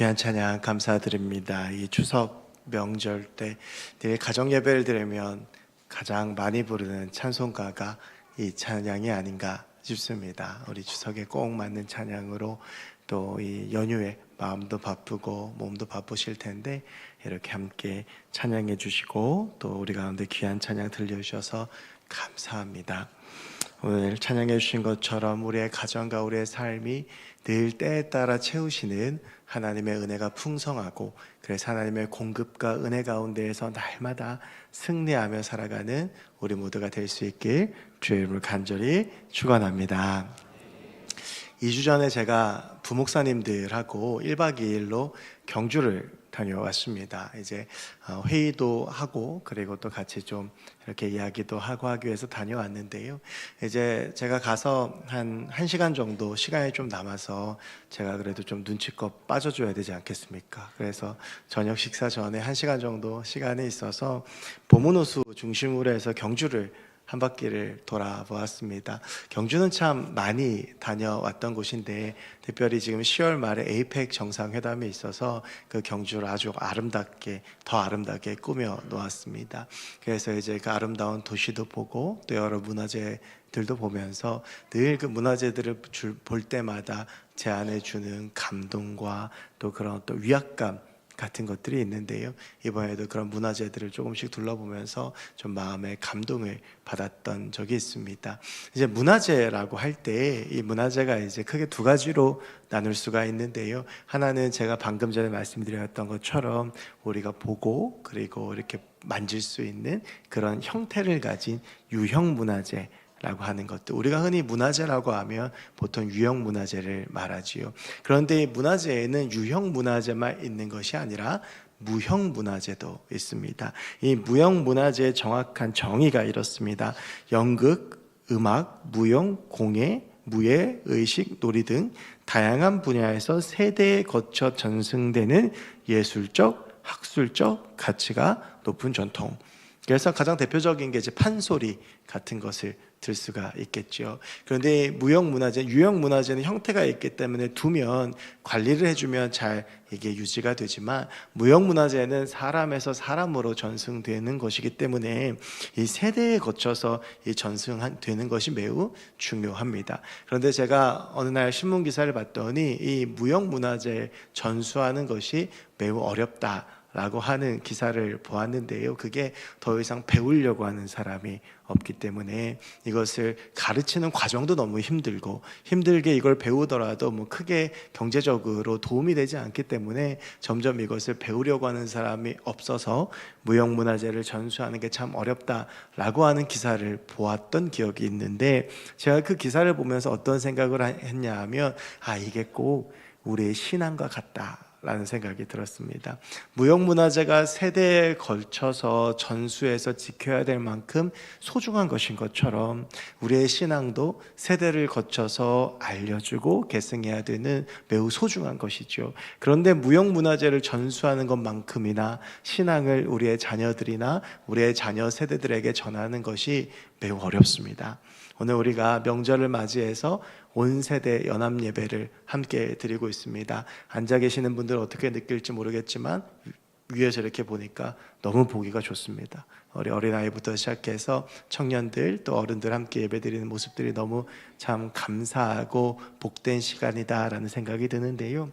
귀한 찬양 감사드립니다. 이 추석 명절 때 늘 가정 예배를 드리면 가장 많이 부르는 찬송가가 이 찬양이 아닌가 싶습니다. 우리 추석에 꼭 맞는 찬양으로 또 이 연휴에 마음도 바쁘고 몸도 바쁘실 텐데 이렇게 함께 찬양해 주시고 또 우리 가운데 귀한 찬양 들려주셔서 감사합니다. 오늘 찬양해 주신 것처럼 우리의 가정과 우리의 삶이 늘 때에 따라 채우시는 하나님의 은혜가 풍성하고 그래서 하나님의 공급과 은혜 가운데에서 날마다 승리하며 살아가는 우리 모두가 될 수 있길 주의 이름으로 간절히 축원합니다. 2주 전에 제가 부목사님들하고 1박 2일로 경주를 다녀왔습니다. 이제 회의도 하고 그리고 또 같이 좀 이렇게 이야기도 하고 하기 위해서 다녀왔는데요. 이제 제가 가서 한 1시간 정도 시간이 좀 남아서 제가 그래도 좀 눈치껏 빠져줘야 되지 않겠습니까? 그래서 저녁 식사 전에 1시간 정도 시간이 있어서 보문호수 중심으로 해서 경주를 한 바퀴를 돌아보았습니다. 경주는 참 많이 다녀왔던 곳인데 특별히 지금 10월 말에 에이펙 정상회담이 있어서 그 경주를 아주 더 아름답게 꾸며 놓았습니다. 그래서 이제 그 아름다운 도시도 보고 또 여러 문화재들도 보면서 늘 그 문화재들을 볼 때마다 제 안에 주는 감동과 또 그런 또 위압감 같은 것들이 있는데요. 이번에도 그런 문화재들을 조금씩 둘러보면서 좀 마음의 감동을 받았던 적이 있습니다. 이제 문화재라고 할 때 이 문화재가 이제 크게 두 가지로 나눌 수가 있는데요. 하나는 제가 방금 전에 말씀드렸던 것처럼 우리가 보고 그리고 이렇게 만질 수 있는 그런 형태를 가진 유형 문화재 라고 하는 것들, 우리가 흔히 문화재라고 하면 보통 유형 문화재를 말하지요. 그런데 이 문화재에는 유형 문화재만 있는 것이 아니라 무형 문화재도 있습니다. 이 무형 문화재의 정확한 정의가 이렇습니다. 연극, 음악, 무용, 공예, 무예, 의식, 놀이 등 다양한 분야에서 세대에 거쳐 전승되는 예술적, 학술적 가치가 높은 전통. 그래서 가장 대표적인 게 이제 판소리 같은 것을 들 수가 있겠죠. 그런데 무형 문화재, 유형 문화재는 형태가 있기 때문에 두면 관리를 해주면 잘 이게 유지가 되지만 무형 문화재는 사람에서 사람으로 전승되는 것이기 때문에 이 세대에 거쳐서 이 전승되는 것이 매우 중요합니다. 그런데 제가 어느 날 신문 기사를 봤더니 이 무형 문화재 전수하는 것이 매우 어렵다 라고 하는 기사를 보았는데요. 그게 더 이상 배우려고 하는 사람이 없기 때문에 이것을 가르치는 과정도 너무 힘들게 이걸 배우더라도 뭐 크게 경제적으로 도움이 되지 않기 때문에 점점 이것을 배우려고 하는 사람이 없어서 무형문화재를 전수하는 게 참 어렵다라고 하는 기사를 보았던 기억이 있는데 제가 그 기사를 보면서 어떤 생각을 했냐 하면 이게 꼭 우리의 신앙과 같다 라는 생각이 들었습니다. 무형문화재가 세대에 걸쳐서 전수해서 지켜야 될 만큼 소중한 것인 것처럼 우리의 신앙도 세대를 거쳐서 알려주고 계승해야 되는 매우 소중한 것이죠. 그런데 무형문화재를 전수하는 것만큼이나 신앙을 우리의 자녀들이나 우리의 자녀 세대들에게 전하는 것이 매우 어렵습니다. 오늘 우리가 명절을 맞이해서 온 세대 연합 예배를 함께 드리고 있습니다. 앉아 계시는 분들 어떻게 느낄지 모르겠지만 위에서 이렇게 보니까 너무 보기가 좋습니다. 어린아이부터 시작해서 청년들 또 어른들 함께 예배 드리는 모습들이 너무 참 감사하고 복된 시간이다라는 생각이 드는데요.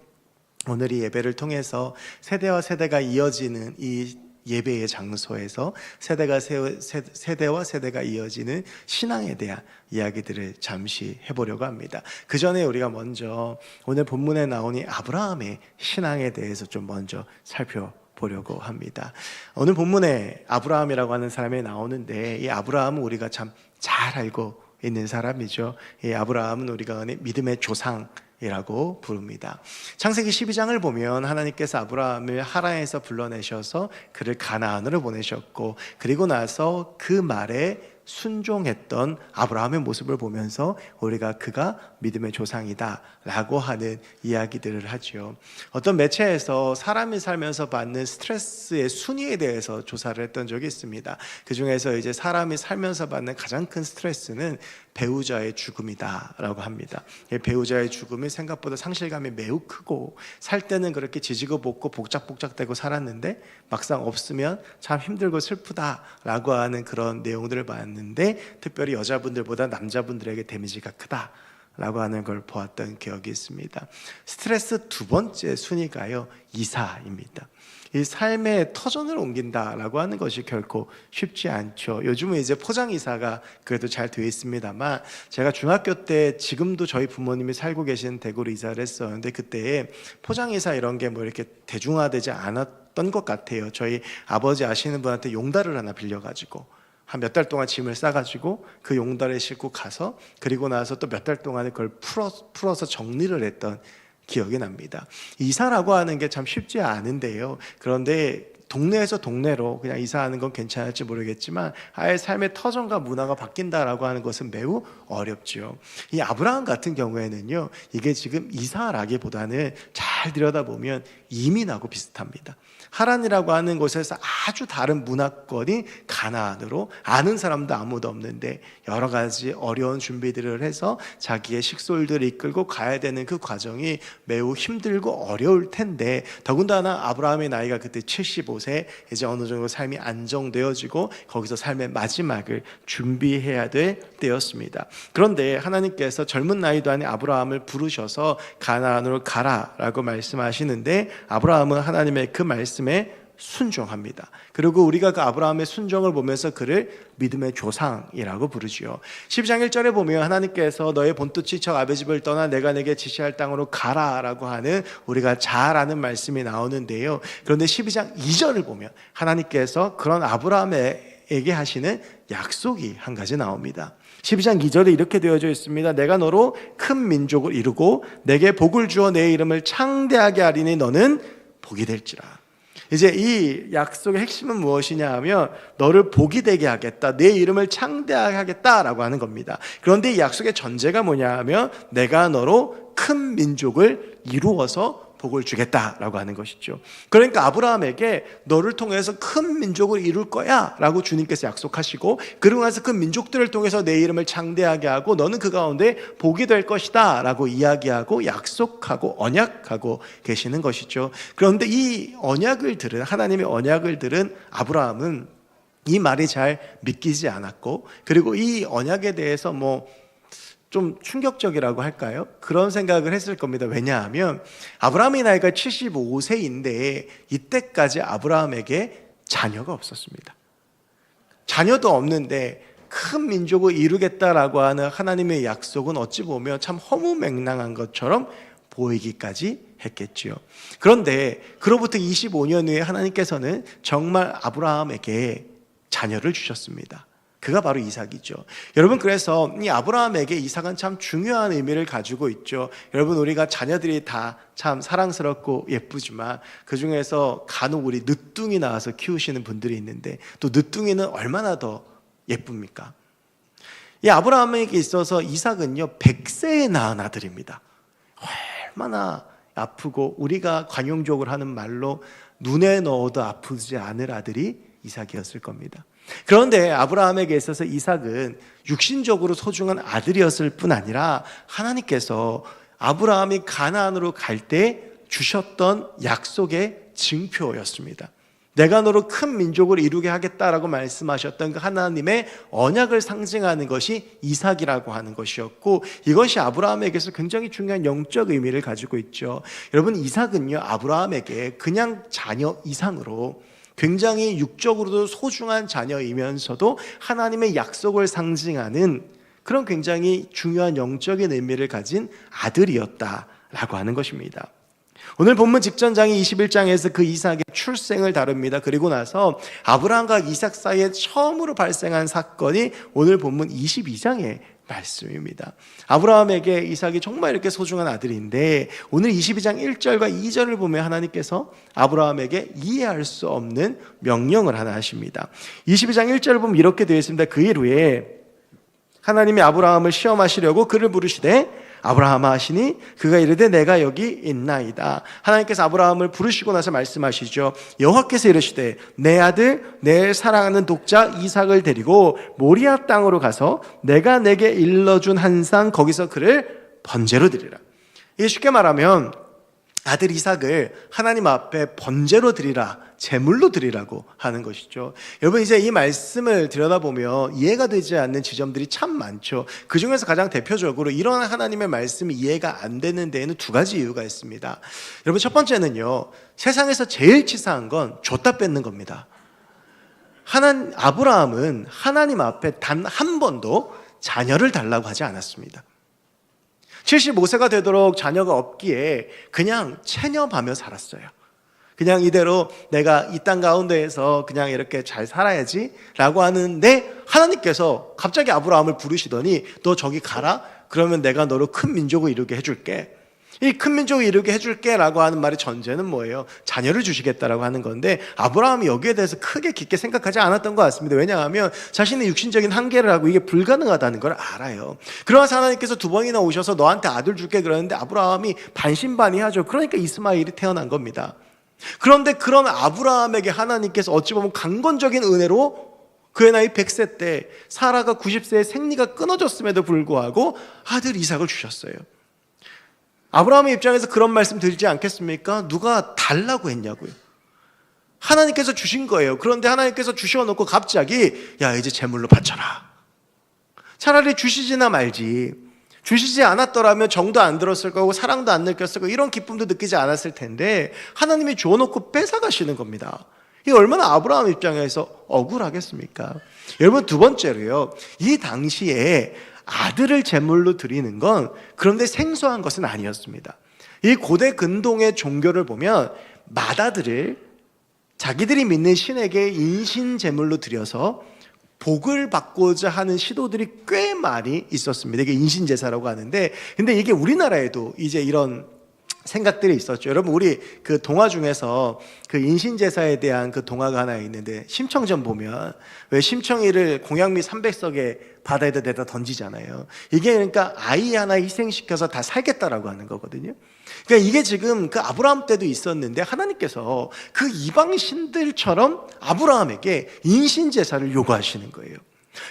오늘 이 예배를 통해서 세대와 세대가 이어지는 이 예배의 장소에서 세대와 세대가 이어지는 신앙에 대한 이야기들을 잠시 해보려고 합니다. 그 전에 우리가 먼저 오늘 본문에 나오는 아브라함의 신앙에 대해서 좀 먼저 살펴보려고 합니다. 오늘 본문에 아브라함이라고 하는 사람이 나오는데 이 아브라함은 우리가 참 잘 알고 있는 사람이죠. 이 아브라함은 우리가 믿음의 조상 이라고 부릅니다. 창세기 12장을 보면 하나님께서 아브라함을 하란에서 불러내셔서 그를 가나안으로 보내셨고 그리고 나서 그 말에 순종했던 아브라함의 모습을 보면서 우리가 그가 믿음의 조상이다 라고 하는 이야기들을 하죠. 어떤 매체에서 사람이 살면서 받는 스트레스의 순위에 대해서 조사를 했던 적이 있습니다. 그 중에서 이제 사람이 살면서 받는 가장 큰 스트레스는 배우자의 죽음이다라고 합니다. 배우자의 죽음이 생각보다 상실감이 매우 크고, 살 때는 그렇게 지지고 볶고 복작복작되고 살았는데 막상 없으면 참 힘들고 슬프다라고 하는 그런 내용들을 봤는데, 특별히 여자분들보다 남자분들에게 데미지가 크다라고 하는 걸 보았던 기억이 있습니다. 스트레스 두 번째 순위가요, 이사입니다. 이 삶의 터전을 옮긴다라고 하는 것이 결코 쉽지 않죠. 요즘은 이제 포장이사가 그래도 잘 되어 있습니다만, 제가 중학교 때, 지금도 저희 부모님이 살고 계신 대구로 이사를 했었는데, 그때 포장이사 이런 게 뭐 이렇게 대중화되지 않았던 것 같아요. 저희 아버지 아시는 분한테 용달을 하나 빌려가지고 한 몇 달 동안 짐을 싸가지고 그 용달에 싣고 가서, 그리고 나서 또 몇 달 동안에 그걸 풀어서 정리를 했던 기억이 납니다. 이사라고 하는 게 참 쉽지 않은데요, 그런데 동네에서 동네로 그냥 이사하는 건 괜찮을지 모르겠지만, 아예 삶의 터전과 문화가 바뀐다라고 하는 것은 매우 어렵죠. 이 아브라함 같은 경우에는요, 이게 지금 이사라기보다는 잘 들여다보면 이민하고 비슷합니다. 하란이라고 하는 곳에서 아주 다른 문화권이 가나안으로, 아는 사람도 아무도 없는데 여러 가지 어려운 준비들을 해서 자기의 식솔들을 이끌고 가야 되는 그 과정이 매우 힘들고 어려울 텐데, 더군다나 아브라함의 나이가 그때 75세, 이제 어느 정도 삶이 안정되어지고 거기서 삶의 마지막을 준비해야 될 때였습니다. 그런데 하나님께서 젊은 나이도 아닌 아브라함을 부르셔서 가나안으로 가라라고 말씀하시는데, 아브라함은 하나님의 그 말씀에 순종합니다. 그리고 우리가 그 아브라함의 순종을 보면서 그를 믿음의 조상이라고 부르지요. 12장 1절에 보면 하나님께서 너의 본토 지쳐 아베 집을 떠나 내가 내게 지시할 땅으로 가라라고 하는, 우리가 잘 아는 말씀이 나오는데요. 그런데 12장 2절을 보면 하나님께서 그런 아브라함에게 하시는 약속이 한 가지 나옵니다. 12장 2절에 이렇게 되어져 있습니다. 내가 너로 큰 민족을 이루고 내게 복을 주어 내 이름을 창대하게 하리니 너는 복이 될지라. 이제 이 약속의 핵심은 무엇이냐 하면, 너를 복이 되게 하겠다, 내 이름을 창대하게 하겠다라고 하는 겁니다. 그런데 이 약속의 전제가 뭐냐 하면, 내가 너로 큰 민족을 이루어서 복을 주겠다라고 하는 것이죠. 그러니까 아브라함에게 너를 통해서 큰 민족을 이룰 거야 라고 주님께서 약속하시고, 그러고 나서 그 민족들을 통해서 내 이름을 창대하게 하고 너는 그 가운데 복이 될 것이다 라고 이야기하고 약속하고 언약하고 계시는 것이죠. 그런데 이 언약을 들은, 하나님의 언약을 들은 아브라함은 이 말이 잘 믿기지 않았고, 그리고 이 언약에 대해서 좀 충격적이라고 할까요? 그런 생각을 했을 겁니다. 왜냐하면 아브라함의 나이가 75세인데 이때까지 아브라함에게 자녀가 없었습니다. 자녀도 없는데 큰 민족을 이루겠다라고 하는 하나님의 약속은 어찌 보면 참 허무맹랑한 것처럼 보이기까지 했겠지요. 그런데 그로부터 25년 후에 하나님께서는 정말 아브라함에게 자녀를 주셨습니다. 그가 바로 이삭이죠. 여러분, 그래서 이 아브라함에게 이삭은 참 중요한 의미를 가지고 있죠. 여러분, 우리가 자녀들이 다 참 사랑스럽고 예쁘지만 그 중에서 간혹 우리 늦둥이 낳아서 키우시는 분들이 있는데, 또 늦둥이는 얼마나 더 예쁩니까? 이 아브라함에게 있어서 이삭은요 100세에 낳은 아들입니다. 얼마나 아프고, 우리가 관용적으로 하는 말로 눈에 넣어도 아프지 않을 아들이 이삭이었을 겁니다. 그런데 아브라함에게 있어서 이삭은 육신적으로 소중한 아들이었을 뿐 아니라 하나님께서 아브라함이 가나안으로 갈 때 주셨던 약속의 증표였습니다. 내가 너로 큰 민족을 이루게 하겠다라고 말씀하셨던 그 하나님의 언약을 상징하는 것이 이삭이라고 하는 것이었고, 이것이 아브라함에게서 굉장히 중요한 영적 의미를 가지고 있죠. 여러분, 이삭은요 아브라함에게 그냥 자녀 이상으로 굉장히 육적으로도 소중한 자녀이면서도 하나님의 약속을 상징하는 그런 굉장히 중요한 영적인 의미를 가진 아들이었다라고 하는 것입니다. 오늘 본문 직전장이 21장에서 그 이삭의 출생을 다룹니다. 그리고 나서 아브라함과 이삭 사이에 처음으로 발생한 사건이 오늘 본문 22장의 말씀입니다. 아브라함에게 이삭이 정말 이렇게 소중한 아들인데, 오늘 22장 1절과 2절을 보면 하나님께서 아브라함에게 이해할 수 없는 명령을 하나 하십니다. 22장 1절을 보면 이렇게 되어 있습니다. 그 일 후에 하나님이 아브라함을 시험하시려고 그를 부르시되 아브라함아 하시니 그가 이르되 내가 여기 있나이다. 하나님께서 아브라함을 부르시고 나서 말씀하시죠. 여호와께서 이르시되 내 아들 내 사랑하는 독자 이삭을 데리고 모리아 땅으로 가서 내가 내게 일러준 한상 거기서 그를 번제로 드리라. 이게 쉽게 말하면 아들 이삭을 하나님 앞에 번제로 드리라, 제물로 드리라고 하는 것이죠. 여러분, 이제 이 말씀을 들여다보면 이해가 되지 않는 지점들이 참 많죠. 그 중에서 가장 대표적으로 이런 하나님의 말씀이 이해가 안 되는 데에는 두 가지 이유가 있습니다. 여러분, 첫 번째는요, 세상에서 제일 치사한 건 줬다 뺏는 겁니다. 아브라함은 하나님 앞에 단 한 번도 자녀를 달라고 하지 않았습니다. 75세가 되도록 자녀가 없기에 그냥 체념하며 살았어요. 그냥 이대로 내가 이 땅 가운데에서 그냥 이렇게 잘 살아야지 라고 하는데, 하나님께서 갑자기 아브라함을 부르시더니 너 저기 가라, 그러면 내가 너로 큰 민족을 이루게 해줄게. 이 큰 민족을 이루게 해줄게 라고 하는 말의 전제는 뭐예요? 자녀를 주시겠다라고 하는 건데, 아브라함이 여기에 대해서 크게 깊게 생각하지 않았던 것 같습니다. 왜냐하면 자신의 육신적인 한계를 하고 이게 불가능하다는 걸 알아요. 그러면서 하나님께서 두 번이나 오셔서 너한테 아들 줄게 그러는데 아브라함이 반신반의하죠. 그러니까 이스마엘이 태어난 겁니다. 그런데 그런 아브라함에게 하나님께서 어찌 보면 강건적인 은혜로 그의 나이 100세 때 사라가 90세에 생리가 끊어졌음에도 불구하고 아들 이삭을 주셨어요. 아브라함의 입장에서 그런 말씀 들지 않겠습니까? 누가 달라고 했냐고요. 하나님께서 주신 거예요. 그런데 하나님께서 주셔놓고 갑자기 야, 이제 제물로 바쳐라. 차라리 주시지나 말지. 주시지 않았더라면 정도 안 들었을 거고 사랑도 안 느꼈을 거고 이런 기쁨도 느끼지 않았을 텐데, 하나님이 줘놓고 뺏어가시는 겁니다. 이게 얼마나 아브라함 입장에서 억울하겠습니까? 여러분, 두 번째로요, 이 당시에 아들을 제물로 드리는 건 그런데 생소한 것은 아니었습니다. 이 고대 근동의 종교를 보면 맏아들을 자기들이 믿는 신에게 인신 제물로 드려서 복을 받고자 하는 시도들이 꽤 많이 있었습니다. 이게 인신제사라고 하는데, 근데 이게 우리나라에도 이제 이런 생각들이 있었죠. 여러분, 우리 그 동화 중에서 그 인신제사에 대한 그 동화가 하나 있는데, 심청전 보면 왜 심청이를 공양미 300석에 바다에다 내다 던지잖아요. 이게 그러니까 아이 하나 희생시켜서 다 살겠다라고 하는 거거든요. 그러니까 이게 지금 그 아브라함 때도 있었는데, 하나님께서 그 이방신들처럼 아브라함에게 인신제사를 요구하시는 거예요.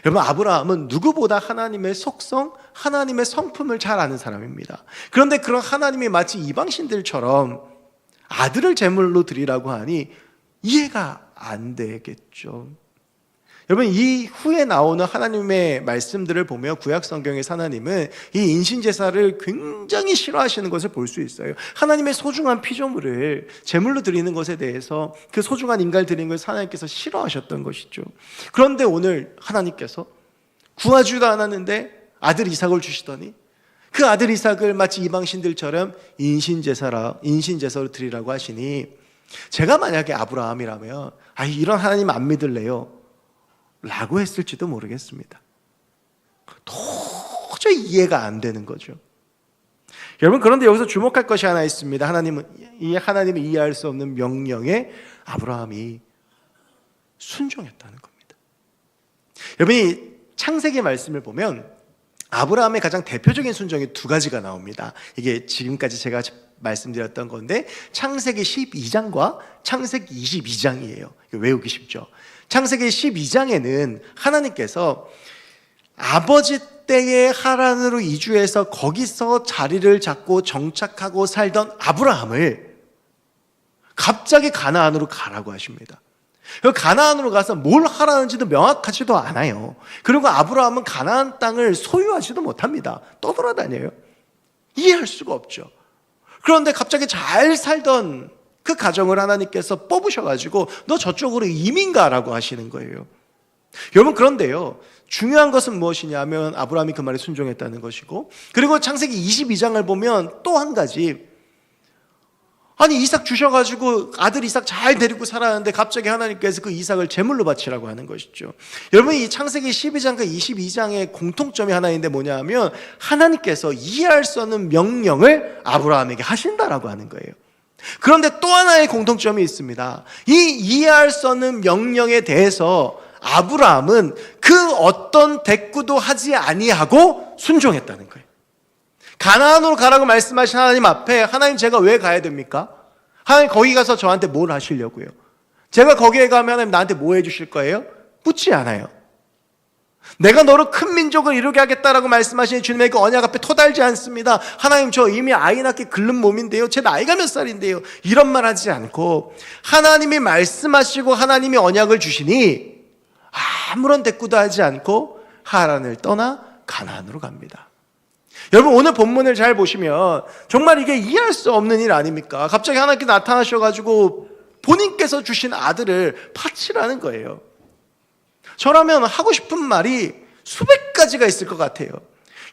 여러분, 아브라함은 누구보다 하나님의 속성, 하나님의 성품을 잘 아는 사람입니다. 그런데 그런 하나님이 마치 이방신들처럼 아들을 제물로 드리라고 하니 이해가 안 되겠죠. 여러분, 이 후에 나오는 하나님의 말씀들을 보면 구약 성경에서 하나님은 이 인신제사를 굉장히 싫어하시는 것을 볼 수 있어요. 하나님의 소중한 피조물을 제물로 드리는 것에 대해서, 그 소중한 인간을 드리는 것을 하나님께서 싫어하셨던 것이죠. 그런데 오늘 하나님께서 구하지도 않았는데 아들 이삭을 주시더니 그 아들 이삭을 마치 이방신들처럼 인신제사로 드리라고 하시니, 제가 만약에 아브라함이라면 이런 하나님 안 믿을래요 라고 했을지도 모르겠습니다. 도저히 이해가 안 되는 거죠. 여러분, 그런데 여기서 주목할 것이 하나 있습니다. 하나님이 이해할 수 없는 명령에 아브라함이 순종했다는 겁니다. 여러분, 이 창세기 말씀을 보면 아브라함의 가장 대표적인 순종이 두 가지가 나옵니다. 이게 지금까지 제가 말씀드렸던 건데, 창세기 12장과 창세기 22장이에요. 외우기 쉽죠. 창세기 12장에는 하나님께서 아버지 때의 하란으로 이주해서 거기서 자리를 잡고 정착하고 살던 아브라함을 갑자기 가나안으로 가라고 하십니다. 가나안으로 가서 뭘 하라는지도 명확하지도 않아요. 그리고 아브라함은 가나안 땅을 소유하지도 못합니다. 떠돌아다녀요. 이해할 수가 없죠. 그런데 갑자기 잘 살던 그 가정을 하나님께서 뽑으셔가지고 너 저쪽으로 이민 가라고 하시는 거예요. 여러분, 그런데요, 중요한 것은 무엇이냐면 아브라함이 그 말에 순종했다는 것이고, 그리고 창세기 22장을 보면 또 한 가지, 이삭 주셔가지고 아들 이삭 잘 데리고 살았는데 갑자기 하나님께서 그 이삭을 제물로 바치라고 하는 것이죠. 여러분, 이 창세기 12장과 22장의 공통점이 하나 있는데 뭐냐면 하나님께서 이해할 수 없는 명령을 아브라함에게 하신다라고 하는 거예요. 그런데 또 하나의 공통점이 있습니다. 이 이해할 수 없는 명령에 대해서 아브라함은 그 어떤 대꾸도 하지 아니하고 순종했다는 거예요. 가나안으로 가라고 말씀하신 하나님 앞에 하나님 제가 왜 가야 됩니까? 하나님 거기 가서 저한테 뭘 하시려고요? 제가 거기에 가면 하나님 나한테 뭐 해주실 거예요? 묻지 않아요. 내가 너로 큰 민족을 이루게 하겠다라고 말씀하신 주님의 그 언약 앞에 토달지 않습니다. 하나님 저 이미 아이 낳기 긁는 몸인데요, 제 나이가 몇 살인데요, 이런 말 하지 않고 하나님이 말씀하시고 하나님이 언약을 주시니 아무런 대꾸도 하지 않고 하란을 떠나 가나안으로 갑니다. 여러분 오늘 본문을 잘 보시면 정말 이게 이해할 수 없는 일 아닙니까? 갑자기 하나님께서 나타나셔가지고 본인께서 주신 아들을 바치라는 거예요. 저라면 하고 싶은 말이 수백 가지가 있을 것 같아요.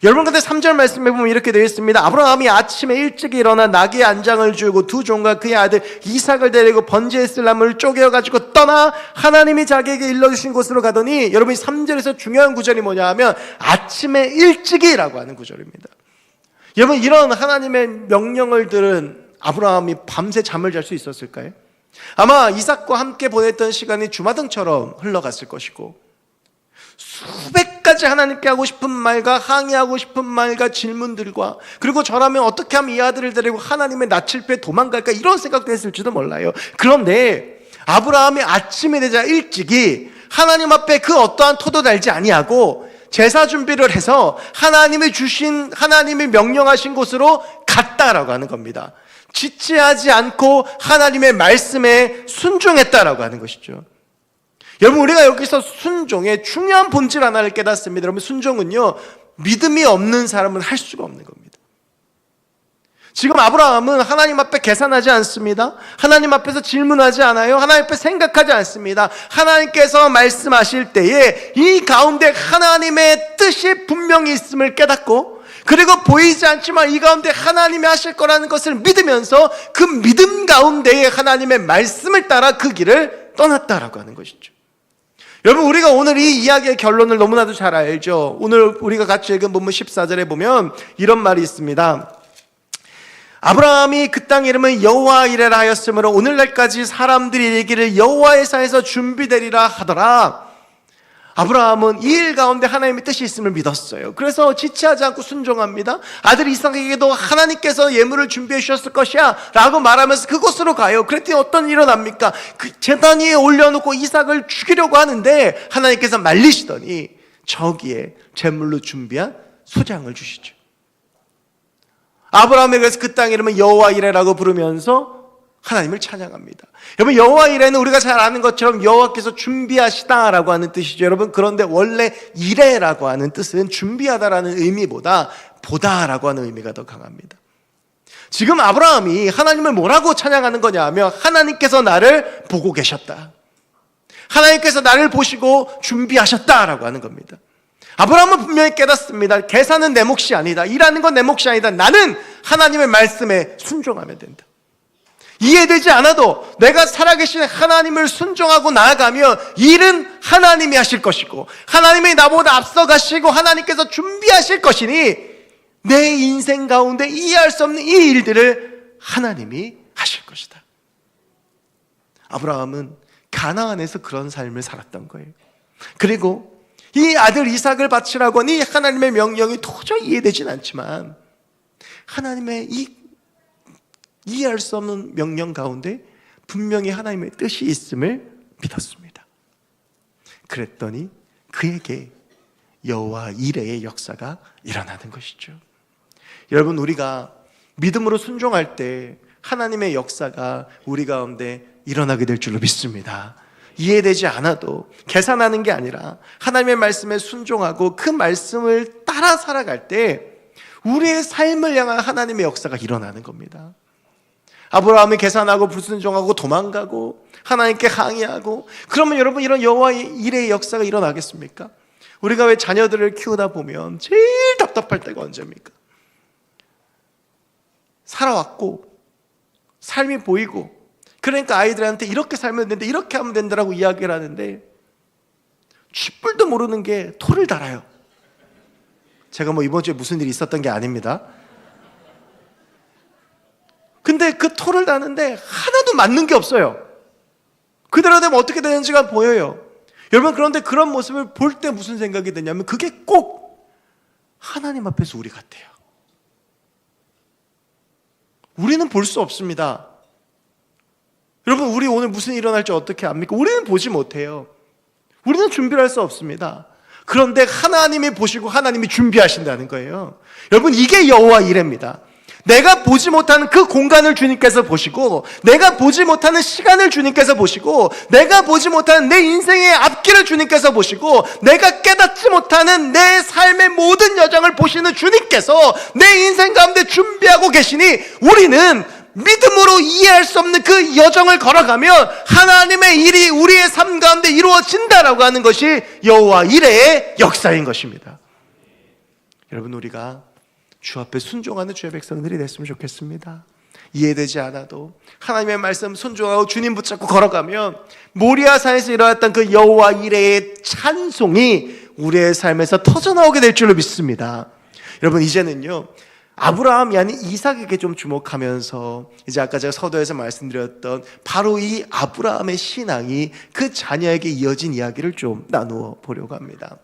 여러분 근데 3절 말씀에 보면 이렇게 되어 있습니다. 아브라함이 아침에 일찍 일어나 나귀의 안장을 주고 두 종과 그의 아들 이삭을 데리고 번제에 쓸 나무를 쪼개어가지고 떠나 하나님이 자기에게 일러주신 곳으로 가더니, 여러분 3절에서 중요한 구절이 뭐냐 하면 아침에 일찍이라고 하는 구절입니다. 여러분 이런 하나님의 명령을 들은 아브라함이 밤새 잠을 잘 수 있었을까요? 아마 이삭과 함께 보냈던 시간이 주마등처럼 흘러갔을 것이고, 수백 가지 하나님께 하고 싶은 말과 항의하고 싶은 말과 질문들과, 그리고 저라면 어떻게 하면 이 아들을 데리고 하나님의 낯을 피해 도망갈까, 이런 생각도 했을지도 몰라요. 그런데 아브라함이 아침이 되자 일찍이 하나님 앞에 그 어떠한 토도 달지 아니하고 제사 준비를 해서 하나님이 명령하신 곳으로 갔다라고 하는 겁니다. 지체하지 않고 하나님의 말씀에 순종했다라고 하는 것이죠. 여러분 우리가 여기서 순종의 중요한 본질 하나를 깨닫습니다. 여러분 순종은요, 믿음이 없는 사람은 할 수가 없는 겁니다. 지금 아브라함은 하나님 앞에 계산하지 않습니다. 하나님 앞에서 질문하지 않아요. 하나님 앞에 생각하지 않습니다. 하나님께서 말씀하실 때에 이 가운데 하나님의 뜻이 분명히 있음을 깨닫고, 그리고 보이지 않지만 이 가운데 하나님이 하실 거라는 것을 믿으면서 그 믿음 가운데에 하나님의 말씀을 따라 그 길을 떠났다라고 하는 것이죠. 여러분 우리가 오늘 이 이야기의 결론을 너무나도 잘 알죠. 오늘 우리가 같이 읽은 본문 14절에 보면 이런 말이 있습니다. 아브라함이 그 땅 이름을 여호와 이레라 하였으므로 오늘날까지 사람들이 이르기를 여호와의 산에서 준비되리라 하더라. 아브라함은 이 일 가운데 하나님의 뜻이 있음을 믿었어요. 그래서 지체하지 않고 순종합니다. 아들 이삭에게도 하나님께서 예물을 준비해 주셨을 것이야 라고 말하면서 그곳으로 가요. 그랬더니 어떤 일이 일어납니까? 그 제단 위에 올려놓고 이삭을 죽이려고 하는데 하나님께서 말리시더니 저기에 제물로 준비한 소장을 주시죠. 아브라함이 그래서 그 땅 이름은 여호와 이레라고 부르면서 하나님을 찬양합니다. 여러분 여호와 이레는 우리가 잘 아는 것처럼 여호와께서 준비하시다라고 하는 뜻이죠. 여러분 그런데 원래 이레라고 하는 뜻은 준비하다라는 의미보다 보다라고 하는 의미가 더 강합니다. 지금 아브라함이 하나님을 뭐라고 찬양하는 거냐 하면 하나님께서 나를 보고 계셨다, 하나님께서 나를 보시고 준비하셨다라고 하는 겁니다. 아브라함은 분명히 깨닫습니다. 계산은 내 몫이 아니다, 일하는 건 내 몫이 아니다, 나는 하나님의 말씀에 순종하면 된다. 이해되지 않아도 내가 살아계신 하나님을 순종하고 나아가면 일은 하나님이 하실 것이고 하나님이 나보다 앞서가시고 하나님께서 준비하실 것이니 내 인생 가운데 이해할 수 없는 이 일들을 하나님이 하실 것이다. 아브라함은 가나안에서 그런 삶을 살았던 거예요. 그리고 이 아들 이삭을 바치라고 하니 하나님의 명령이 도저히 이해되진 않지만 하나님의 이해할 수 없는 명령 가운데 분명히 하나님의 뜻이 있음을 믿었습니다. 그랬더니 그에게 여호와 이레의 역사가 일어나는 것이죠. 여러분 우리가 믿음으로 순종할 때 하나님의 역사가 우리 가운데 일어나게 될 줄로 믿습니다. 이해되지 않아도 계산하는 게 아니라 하나님의 말씀에 순종하고 그 말씀을 따라 살아갈 때 우리의 삶을 향한 하나님의 역사가 일어나는 겁니다. 아브라함이 계산하고 불순종하고 도망가고 하나님께 항의하고, 그러면 여러분 이런 여호와 이레의 역사가 일어나겠습니까? 우리가 왜 자녀들을 키우다 보면 제일 답답할 때가 언제입니까? 살아왔고 삶이 보이고, 그러니까 아이들한테 이렇게 살면 된다, 이렇게 하면 된다라고 이야기를 하는데 쥐뿔도 모르는 게 토를 달아요. 제가 이번 주에 무슨 일이 있었던 게 아닙니다. 근데 그 토를 다는데 하나도 맞는 게 없어요. 그대로 되면 어떻게 되는지가 보여요. 여러분 그런데 그런 모습을 볼 때 무슨 생각이 드냐면 그게 꼭 하나님 앞에서 우리 같아요. 우리는 볼 수 없습니다. 여러분, 우리 오늘 무슨 일이 일어날지 어떻게 압니까? 우리는 보지 못해요. 우리는 준비를 할 수 없습니다. 그런데 하나님이 보시고 하나님이 준비하신다는 거예요. 여러분, 이게 여호와 이레입니다. 내가 보지 못하는 그 공간을 주님께서 보시고, 내가 보지 못하는 시간을 주님께서 보시고, 내가 보지 못하는 내 인생의 앞길을 주님께서 보시고, 내가 깨닫지 못하는 내 삶의 모든 여정을 보시는 주님께서 내 인생 가운데 준비하고 계시니, 우리는 믿음으로 이해할 수 없는 그 여정을 걸어가면 하나님의 일이 우리의 삶 가운데 이루어진다라고 하는 것이 여호와 이레의 역사인 것입니다. 여러분, 우리가 주 앞에 순종하는 주의 백성들이 됐으면 좋겠습니다. 이해되지 않아도 하나님의 말씀 순종하고 주님 붙잡고 걸어가면 모리아산에서 일어났던 그 여호와 이레의 찬송이 우리의 삶에서 터져나오게 될 줄로 믿습니다. 여러분, 이제는요, 아브라함이 아닌 이삭에게 좀 주목하면서, 이제 아까 제가 서두에서 말씀드렸던 바로 이 아브라함의 신앙이 그 자녀에게 이어진 이야기를 좀 나누어 보려고 합니다.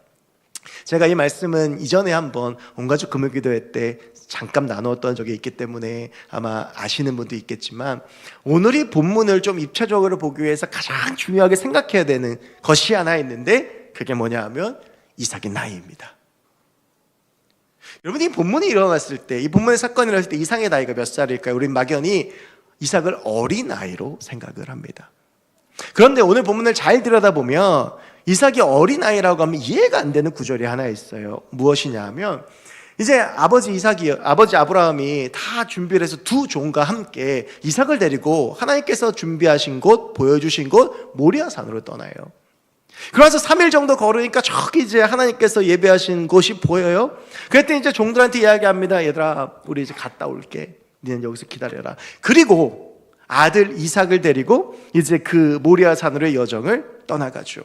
제가 이 말씀은 이전에 한번 온가족 금요기도회 때 잠깐 나누었던 적이 있기 때문에 아마 아시는 분도 있겠지만, 오늘 이 본문을 좀 입체적으로 보기 위해서 가장 중요하게 생각해야 되는 것이 하나 있는데, 그게 뭐냐 하면 이삭의 나이입니다. 여러분, 이 본문이 일어났을 때, 이 본문의 사건이 일어났을 때 이삭의 나이가 몇 살일까요? 우린 막연히 이삭을 어린아이로 생각을 합니다. 그런데 오늘 본문을 잘 들여다보면 이삭이 어린아이라고 하면 이해가 안 되는 구절이 하나 있어요. 무엇이냐 하면, 이제 아버지 아브라함이 다 준비를 해서 두 종과 함께 이삭을 데리고 하나님께서 준비하신 곳, 보여주신 곳 모리아산으로 떠나요. 그래서 3일 정도 걸으니까 저기 이제 하나님께서 예배하신 곳이 보여요. 그랬더니 이제 종들한테 이야기합니다. 얘들아, 우리 이제 갔다 올게. 너는 여기서 기다려라. 그리고 아들 이삭을 데리고 이제 그 모리아산으로의 여정을 떠나가죠.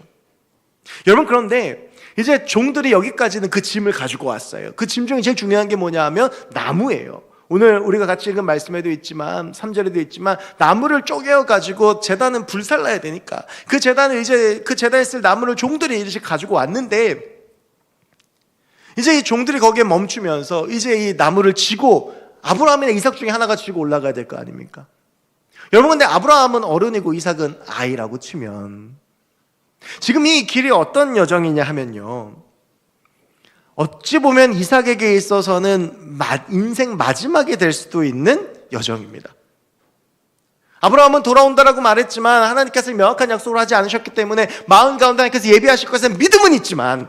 여러분, 그런데 이제 종들이 여기까지는 그 짐을 가지고 왔어요. 그 짐 중에 제일 중요한 게 뭐냐 하면 나무예요. 오늘 우리가 같이 읽은 말씀에도 있지만 3절에도 있지만, 나무를 쪼개어가지고 제단은 불살라야 되니까 그 제단에 쓸 나무를 종들이 이렇게 가지고 왔는데, 이제 이 종들이 거기에 멈추면서 이제 이 나무를 지고 아브라함이나 이삭 중에 하나가 지고 올라가야 될 거 아닙니까? 여러분, 근데 아브라함은 어른이고 이삭은 아이라고 치면 지금 이 길이 어떤 여정이냐 하면요, 어찌 보면 이삭에게 있어서는 인생 마지막이 될 수도 있는 여정입니다. 아브라함은 돌아온다라고 말했지만 하나님께서 명확한 약속을 하지 않으셨기 때문에 마음 가운데 하나님께서 예비하실 것에 믿음은 있지만,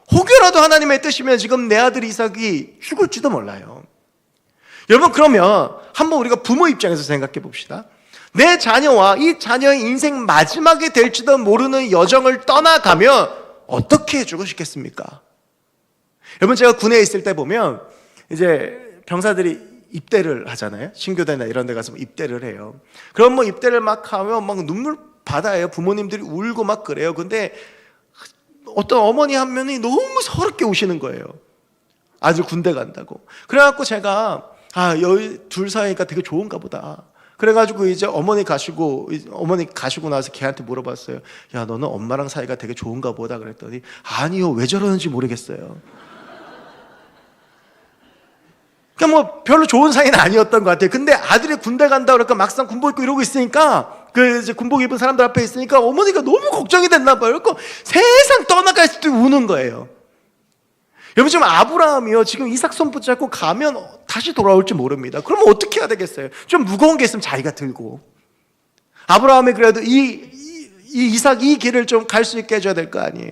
혹여라도 하나님의 뜻이면 지금 내 아들 이삭이 죽을지도 몰라요. 여러분, 그러면 한번 우리가 부모 입장에서 생각해 봅시다. 내 자녀와 이 자녀의 인생 마지막이 될지도 모르는 여정을 떠나가면 어떻게 해주고 싶겠습니까? 여러분, 제가 군에 있을 때 보면 이제 병사들이 입대를 하잖아요. 신교대나 이런 데 가서 입대를 해요. 그럼 뭐 입대를 막 하면 막 눈물 바다예요. 부모님들이 울고 막 그래요. 근데 어떤 어머니 한 명이 너무 서럽게 우시는 거예요. 아들 군대 간다고. 그래갖고 제가 여기 둘 사이니까 되게 좋은가 보다. 그래가지고 이제 어머니 가시고 나서 걔한테 물어봤어요. 야, 너는 엄마랑 사이가 되게 좋은가 보다. 그랬더니 아니요, 왜 저러는지 모르겠어요. 그러니까 뭐 별로 좋은 사이는 아니었던 것 같아요. 근데 아들이 군대 간다 그러니까 막상 군복 입고 이러고 있으니까, 그 이제 군복 입은 사람들 앞에 있으니까 어머니가 너무 걱정이 됐나 봐요. 그러니까 세상 떠나갈 수도 우는 거예요. 여러분, 지금 아브라함이요, 지금 이삭 손 붙잡고 가면 다시 돌아올지 모릅니다. 그러면 어떻게 해야 되겠어요? 좀 무거운 게 있으면 자기가 들고, 아브라함이 그래도 이삭 이 길을 좀 갈 수 있게 해줘야 될 거 아니에요.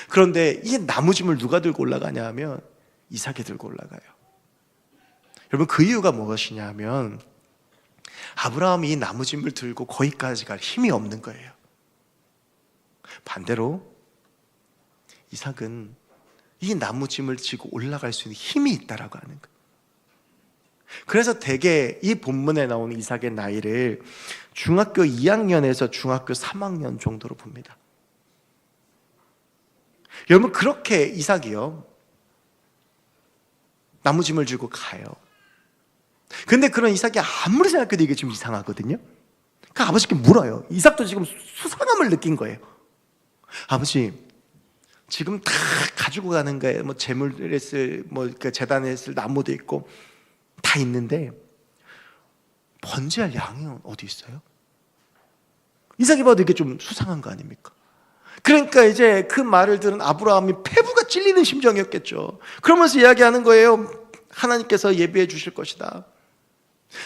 그런데 이 나무짐을 누가 들고 올라가냐 하면 이삭이 들고 올라가요. 여러분, 그 이유가 무엇이냐 하면 아브라함이 이 나무짐을 들고 거기까지 갈 힘이 없는 거예요. 반대로 이삭은 이 나무짐을 지고 올라갈 수 있는 힘이 있다라고 하는 거예요. 그래서 대개 이 본문에 나오는 이삭의 나이를 중학교 2학년에서 중학교 3학년 정도로 봅니다. 여러분, 그렇게 이삭이요, 나무짐을 지고 가요. 근데 그런 이삭이 아무리 생각해도 이게 좀 이상하거든요. 그러니까 아버지께 물어요. 이삭도 지금 수상함을 느낀 거예요. 아버지, 지금 다 가지고 가는 거예요. 뭐 재물에 쓸, 그 재단에 쓸 나무도 있고 다 있는데 번제할 양이 어디 있어요? 이삭이 봐도 이게 좀 수상한 거 아닙니까? 그러니까 이제 그 말을 들은 아브라함이 폐부가 찔리는 심정이었겠죠. 그러면서 이야기하는 거예요. 하나님께서 예비해 주실 것이다.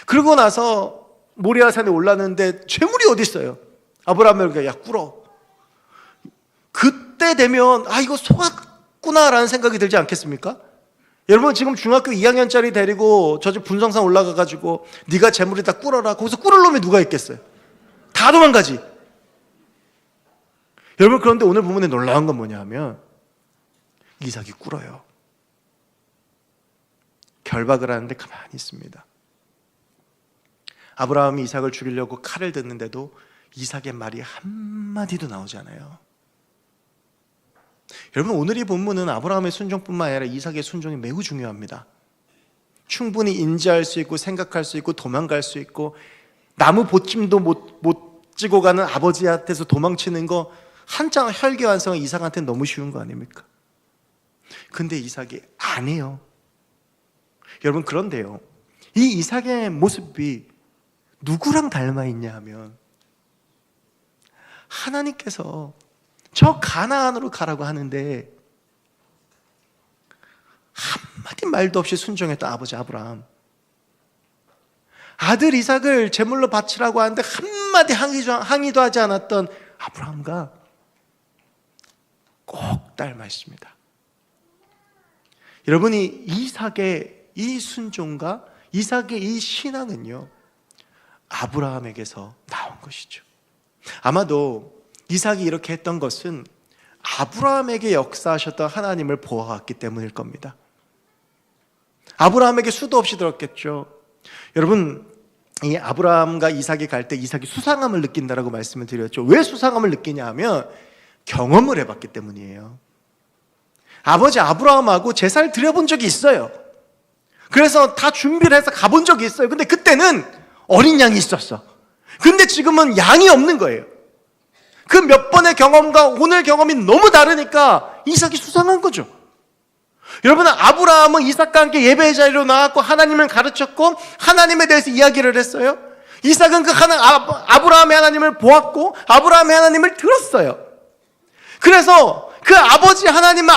그러고 나서 모리아산에 올랐는데 재물이 어디 있어요? 아브라함에게 야 꿇어. 그때 되면 이거 속았구나라는 생각이 들지 않겠습니까? 여러분 지금 중학교 2학년짜리 데리고 저 집 분성산 올라가가지고 네가 재물이다 꿇어라. 거기서 꿇을 놈이 누가 있겠어요? 다 도망가지. 여러분 그런데 오늘 본문에 놀라운 건 뭐냐 하면 이삭이 꿇어요. 결박을 하는데 가만히 있습니다. 아브라함이 이삭을 죽이려고 칼을 듣는데도 이삭의 말이 한마디도 나오지 않아요. 여러분 오늘 이 본문은 아브라함의 순종뿐만 아니라 이삭의 순종이 매우 중요합니다. 충분히 인지할 수 있고 생각할 수 있고 도망갈 수 있고 나무 보찜도 못 찌고 가는 아버지한테서 도망치는 거 한장 혈기완성은 이삭한테는 너무 쉬운 거 아닙니까? 근데 이삭이 안 해요. 여러분 그런데요, 이 이삭의 모습이 누구랑 닮아 있냐 하면 하나님께서 저 가나안으로 가라고 하는데 한마디 말도 없이 순종했던 아버지 아브라함, 아들 이삭을 제물로 바치라고 하는데 한마디 항의도 하지 않았던 아브라함과 꼭 닮아 있습니다. 여러분이 이삭의 이 순종과 이삭의 이 신앙은요 아브라함에게서 나온 것이죠. 아마도 이삭이 이렇게 했던 것은 아브라함에게 역사하셨던 하나님을 보아왔기 때문일 겁니다. 아브라함에게 수도 없이 들었겠죠. 여러분 이 아브라함과 이삭이 갈 때 이삭이 수상함을 느낀다라고 말씀을 드렸죠. 왜 수상함을 느끼냐 하면 경험을 해봤기 때문이에요. 아버지 아브라함하고 제사를 드려본 적이 있어요. 그래서 다 준비를 해서 가본 적이 있어요. 근데 그때는 어린 양이 있었어. 근데 지금은 양이 없는 거예요. 그 몇 번의 경험과 오늘 경험이 너무 다르니까 이삭이 수상한 거죠. 여러분 아브라함은 이삭과 함께 예배의 자리로 나왔고 하나님을 가르쳤고 하나님에 대해서 이야기를 했어요. 이삭은 그 아브라함의 하나님을 보았고 아브라함의 하나님을 들었어요. 그래서 그 아버지 하나님은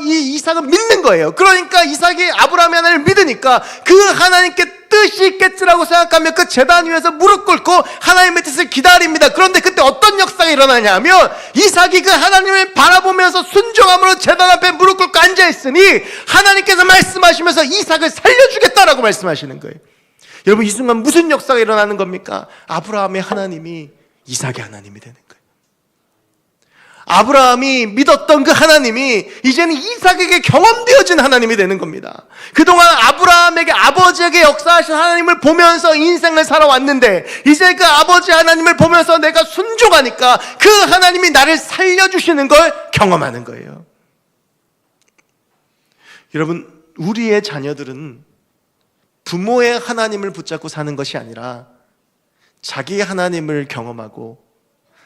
이 이삭은 믿는 거예요. 그러니까 이삭이 아브라함의 하나님을 믿으니까 그 하나님께 뜻이 있겠지라고 생각하며 그 제단 위에서 무릎 꿇고 하나님의 뜻을 기다립니다. 그런데 그때 어떤 역사가 일어나냐면 이삭이 그 하나님을 바라보면서 순종함으로 제단 앞에 무릎 꿇고 앉아있으니 하나님께서 말씀하시면서 이삭을 살려주겠다라고 말씀하시는 거예요. 여러분 이 순간 무슨 역사가 일어나는 겁니까? 아브라함의 하나님이 이삭의 하나님이 되는 거예요. 아브라함이 믿었던 그 하나님이 이제는 이삭에게 경험되어진 하나님이 되는 겁니다. 그동안 아브라함에게 아버지에게 역사하신 하나님을 보면서 인생을 살아왔는데 이제 그 아버지 하나님을 보면서 내가 순종하니까 그 하나님이 나를 살려주시는 걸 경험하는 거예요. 여러분 우리의 자녀들은 부모의 하나님을 붙잡고 사는 것이 아니라 자기의 하나님을 경험하고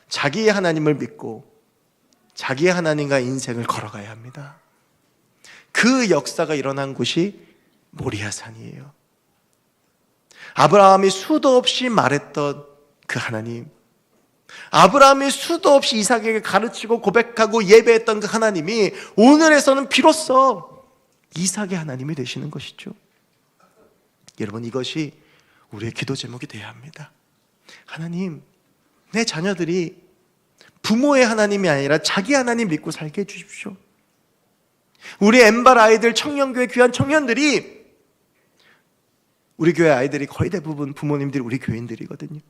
자기의 하나님을 믿고 자기의 하나님과 인생을 걸어가야 합니다. 그 역사가 일어난 곳이 모리아산이에요. 아브라함이 수도 없이 말했던 그 하나님, 아브라함이 수도 없이 이삭에게 가르치고 고백하고 예배했던 그 하나님이 오늘에서는 비로소 이삭의 하나님이 되시는 것이죠. 여러분 이것이 우리의 기도 제목이 되어야 합니다. 하나님, 내 자녀들이 부모의 하나님이 아니라 자기 하나님 믿고 살게 해주십시오. 우리 엠발 아이들, 청년교회 귀한 청년들이, 우리 교회 아이들이 거의 대부분 부모님들이 우리 교인들이거든요.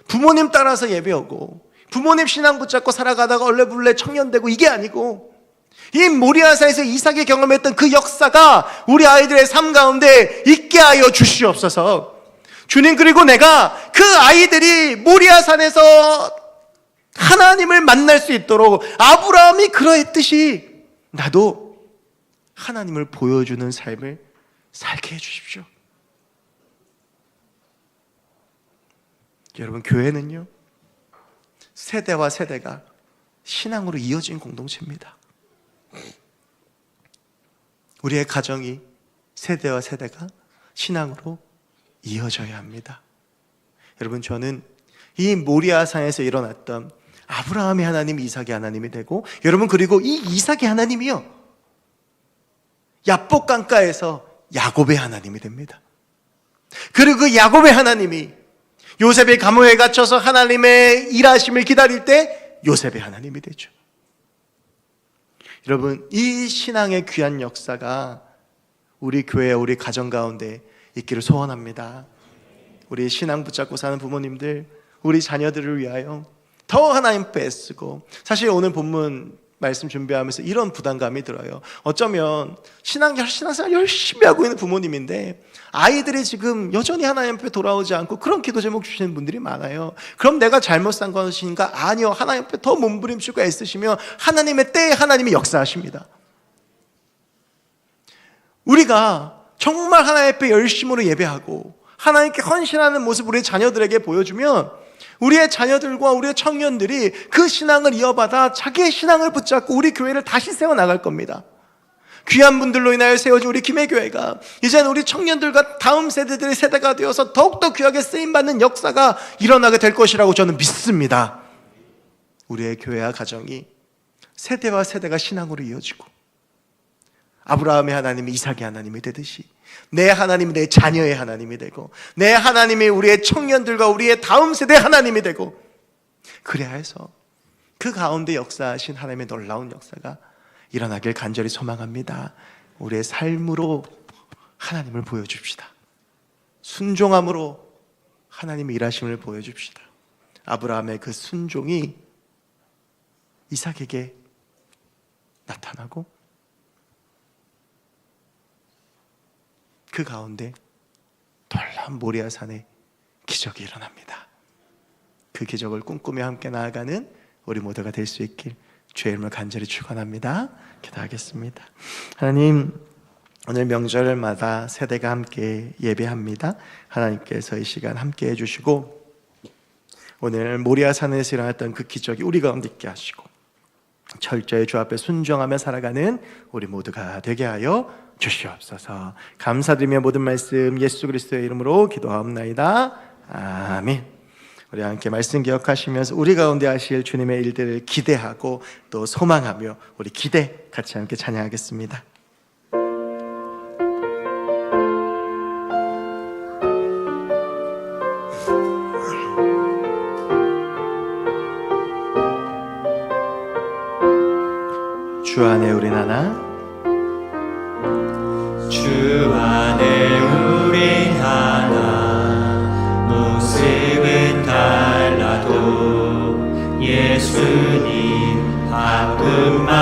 부모님 따라서 예배하고 부모님 신앙 붙잡고 살아가다가 얼레불레 청년되고 이게 아니고 이 모리아산에서 이삭이 경험했던 그 역사가 우리 아이들의 삶 가운데 있게 하여 주시옵소서. 주님, 그리고 내가 그 아이들이 모리아산에서 하나님을 만날 수 있도록 아브라함이 그러했듯이 나도 하나님을 보여주는 삶을 살게 해주십시오. 여러분 교회는요 세대와 세대가 신앙으로 이어진 공동체입니다. 우리의 가정이 세대와 세대가 신앙으로 이어져야 합니다. 여러분, 저는 이 모리아산에서 일어났던 아브라함의 하나님이 이삭의 하나님이 되고, 여러분, 그리고 이 이삭의 하나님이요, 야복 강가에서 야곱의 하나님이 됩니다. 그리고 그 야곱의 하나님이 요셉의 감옥에 갇혀서 하나님의 일하심을 기다릴 때 요셉의 하나님이 되죠. 여러분, 이 신앙의 귀한 역사가 우리 교회, 우리 가정 가운데 있기를 소원합니다. 우리 신앙 붙잡고 사는 부모님들, 우리 자녀들을 위하여 더 하나님 애쓰고, 사실 오늘 본문 말씀 준비하면서 이런 부담감이 들어요. 어쩌면 신앙생활 열심히 하고 있는 부모님인데 아이들이 지금 여전히 하나님 앞에 돌아오지 않고 그런 기도 제목 주시는 분들이 많아요. 그럼 내가 잘못 산 것인가? 아니요, 하나님 앞에 더 몸부림치고 애쓰시며 하나님의 때에 하나님이 역사하십니다. 우리가 정말 하나님 앞에 열심으로 예배하고 하나님께 헌신하는 모습 우리 자녀들에게 보여주면 우리의 자녀들과 우리의 청년들이 그 신앙을 이어받아 자기의 신앙을 붙잡고 우리 교회를 다시 세워나갈 겁니다. 귀한 분들로 인하여 세워진 우리 김해교회가 이제는 우리 청년들과 다음 세대들의 세대가 되어서 더욱더 귀하게 쓰임받는 역사가 일어나게 될 것이라고 저는 믿습니다. 우리의 교회와 가정이 세대와 세대가 신앙으로 이어지고 아브라함의 하나님이 이삭의 하나님이 되듯이 내 하나님이 내 자녀의 하나님이 되고 내 하나님이 우리의 청년들과 우리의 다음 세대의 하나님이 되고, 그래야 해서 그 가운데 역사하신 하나님의 놀라운 역사가 일어나길 간절히 소망합니다. 우리의 삶으로 하나님을 보여줍시다. 순종함으로 하나님의 일하심을 보여줍시다. 아브라함의 그 순종이 이삭에게 나타나고 그 가운데 놀라운 모리아산에 기적이 일어납니다. 그 기적을 꿈꾸며 함께 나아가는 우리 모두가 될 수 있길 주의 이름을 간절히 축원합니다. 기도하겠습니다. 하나님, 오늘 명절마다 세대가 함께 예배합니다. 하나님께서 이 시간 함께 해주시고 오늘 모리아산에서 일어났던 그 기적이 우리 가운데 있게 하시고 철저히 주 앞에 순종하며 살아가는 우리 모두가 되게 하여 주시옵소서. 감사드리며 모든 말씀 예수 그리스도의 이름으로 기도하옵나이다. 아멘. 우리 함께 말씀 기억하시면서 우리 가운데 하실 주님의 일들을 기대하고 또 소망하며 우리 기대 같이 함께 찬양하겠습니다. 주 안에 우린 하나, 주 안에 우린 하나, 모습은 달라도 예수님 한 분